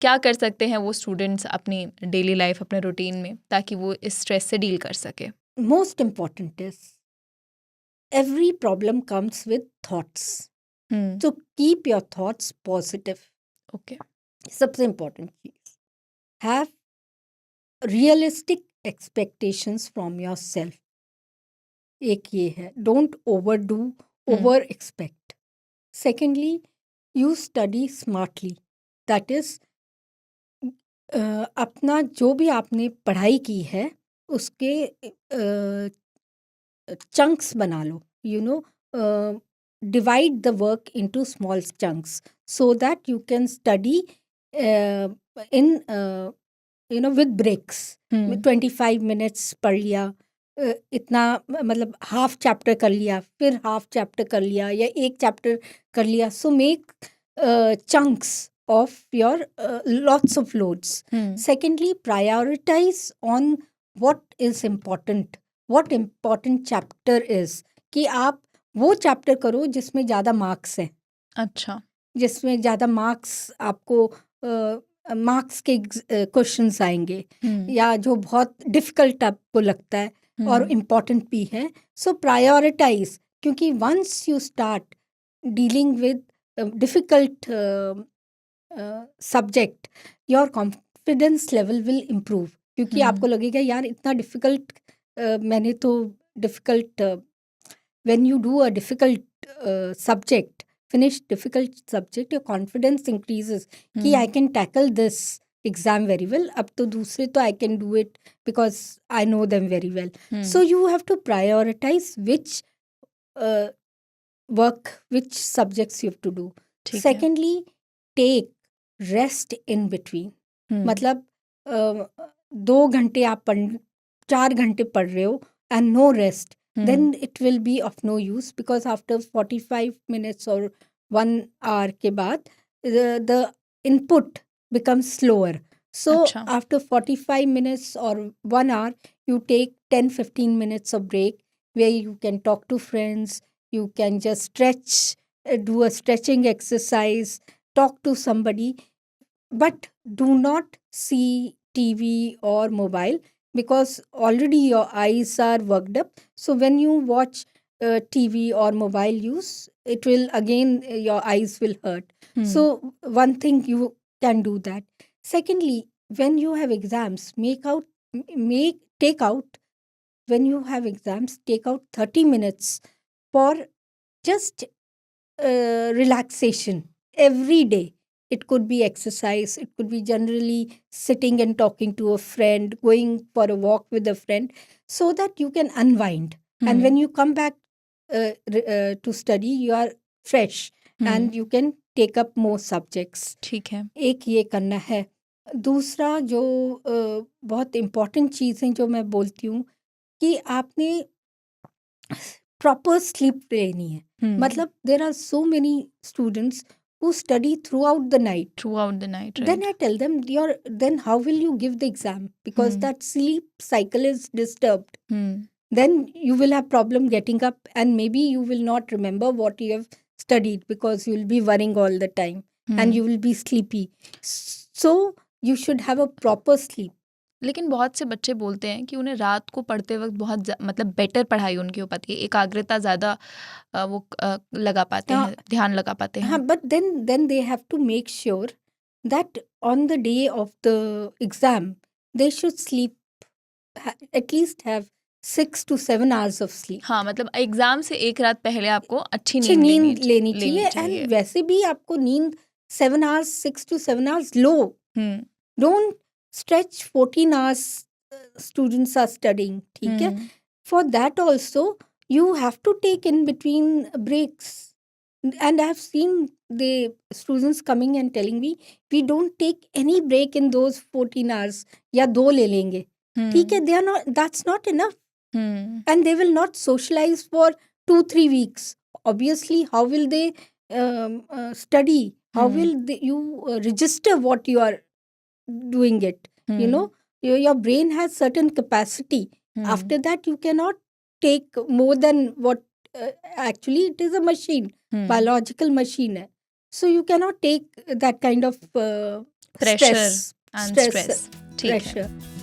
क्या कर सकते हैं वो स्टूडेंट्स अपनी डेली लाइफ, अपने रूटीन में, ताकि वो इस स्ट्रेस से डील कर सके? Most important is every problem comes with thoughts. So keep your thoughts positive. Okay. सबसे important चीज, have realistic expectations from yourself. एक ये है, don't overdo, over expect. Secondly, you study smartly. That is, अपना जो भी आपने पढ़ाई की है उसके चंक्स बना लो, divide the work into small chunks so that you can study in with breaks. 25 minutes पढ़ लिया, इतना मतलब हाफ चैप्टर कर लिया, फिर हाफ चैप्टर कर लिया, या एक चैप्टर कर लिया. So make chunks of your lots of loads. Secondly, prioritize on what is important. What important chapter is, कि आप वो चैप्टर करो जिसमें ज़्यादा मार्क्स हैं. अच्छा. जिसमें ज़्यादा मार्क्स आपको मार्क्स के क्वेश्चंस आएंगे, या जो बहुत डिफ़िकल्ट आपको लगता है और इम्पॉर्टेंट भी है. सो प्रायोरिटाइज, क्योंकि once you start dealing with difficult subject, your confidence level will improve. क्योंकि आपको लगेगा यार इतना डिफ़िकल्ट, मैंने तो difficult, when you do a difficult subject, finish difficult subject, your confidence increases कि I can tackle this exam very well. अब तो दूसरे तो I can do it because I know them very well. So you have to prioritize which work, which subjects you have to do. Secondly, take rest in between. मतलब 2 घंटे आप 4 घंटे पढ़ रहे हो and no rest, then it will be of no use, because after 45 minutes or 1 hour के बाद the input becomes slower. So अच्छा. after 45 minutes or 1 hour, you take 10-15 minutes of break where you can talk to friends, you can just stretch, do a stretching exercise, talk to somebody, but do not see TV or mobile, because already your eyes are worked up. So when you watch TV or mobile use, it will again, your eyes will hurt. So one thing you can do that. Secondly, when you have exams, when you have exams, take out 30 minutes for just relaxation every day. It could be exercise, it could be generally sitting and talking to a friend, going for a walk with a friend, so that you can unwind. And when you come back to study, you are fresh and you can take up more subjects. ठीक है. एक ये करना है. दूसरा जो बहुत important चीज़ है जो मैं बोलती हूँ, कि आपने प्रॉपर स्लीप लेनी है. मतलब there are so many students who study throughout the night. Right. Then I tell them, then how will you give the exam? Because that sleep cycle is disturbed. Then you will have problem getting up, and maybe you will not remember what you have studied, because you will be worrying all the time and you will be sleepy. So you should have a proper sleep. लेकिन बहुत से बच्चे बोलते हैं कि उन्हें रात को पढ़ते वक्त बहुत मतलब बेटर पढ़ाई उनकी हो पाती है, एकाग्रता ज़्यादा वो लगा पाते हैं, ध्यान लगा पाते हैं. हाँ, but then they have to make sure that on the day of the exam, they should sleep, at least have 6 to 7 hours of sleep. हाँ, मतलब एग्जाम से एक रात पहले आपको अच्छी अच्छी नींद नींद लेनी चाहिए. एंड वैसे भी आपको नींद 7 hours, 6 to 7 hours low. Don't stretch 14 hours students are studying. ठीक है. For that also, you have to take in between breaks. And I have seen the students coming and telling me, we don't take any break in those 14 hours. या 2 ले लेंगे. ठीक है. They are not. That's not enough. And they will not socialize for 2-3 weeks. Obviously, how will they study? How will you register what you are doing it? Your brain has certain capacity. After that, you cannot take more than what actually it is a machine, biological machine hai. So you cannot take that kind of pressure stress and stress stress. ठीक है। pressure